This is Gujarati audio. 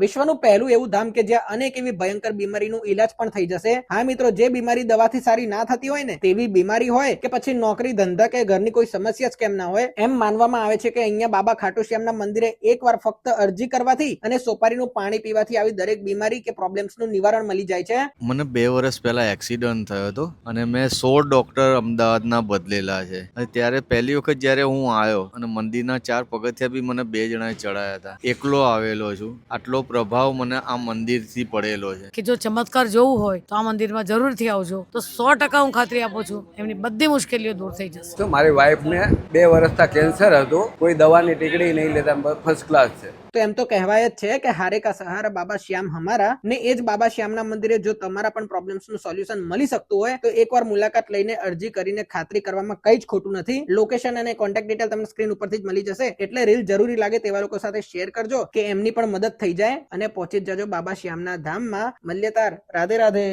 વિશ્વનું પહેલું એવું ધામ કે જ્યાં અનેક એવી ભયંકર બીમારીનું ઈલાજ પણ થઈ જશે। હા મિત્રો, જે બીમારી દવાથી સારી ના થતી હોય ને તેવી બીમારી હોય કે પછી નોકરી ધંધા કે ઘરની કોઈ સમસ્યા જ કેમ ના હોય, એમ માનવામાં આવે છે કે અહીંયા બાબા ખાટુ શ્યામના મંદિરે એકવાર ફક્ત અરજી કરવાથી અને સોપારીનું પાણી પીવાથી આવી દરેક બીમારી કે પ્રોબ્લેમ્સનું નિવારણ મળી જાય છે। મને 2 વર્ષ પહેલા એક્સિડન્ટ થયો હતો અને મેં 16 ડોક્ટર અમદાવાદના બદલેલા છે। અને ત્યારે પહેલી વખત જ્યારે હું આવ્યો અને મંદિરના 4 પગથિયા બી મને 2 જણાએ ચડાયા હતા। એકલો આવેલો છું, આટલો પ્રભાવ મને આ મંદિરથી પડેલો છે કે જો ચમત્કાર જોવું હોય તો આ મંદિરમાં જરૂરથી આવજો, તો 100% હું ખાતરી આપું છું એમની બધી મુશ્કેલીઓ દૂર થઈ જશે। તો મારી વાઈફને 2 વર્ષથી કેન્સર હતું, કોઈ દવાની ટીકડી નહીં લેતા, ફર્સ્ટ ક્લાસ છે। તો એમ તો કહેવાય જ છે કે હારે કા સહારા બાબા શ્યામ હમારા, ને એ જ બાબા શ્યામના મંદિરે જો તમારા પણ પ્રોબ્લેમ્સનું સોલ્યુશન મળી શકતું હોય તો એકવાર મુલાકાત લઈને અરજી કરીને ખાતરી કરવામાં કઈ જ ખોટું નથી। લોકેશન અને કોન્ટેક્ટ ડિટેલ તમને સ્ક્રીન ઉપરથી જ મળી જશે, એટલે રીલ જરૂરી લાગે તેવા લોકો સાથે શેર કરજો કે એમની પણ મદદ થઈ જાય અને પહોંચી જ જજો બાબા શ્યામના ધામમાં। મલ્યતાર, રાધે રાધે।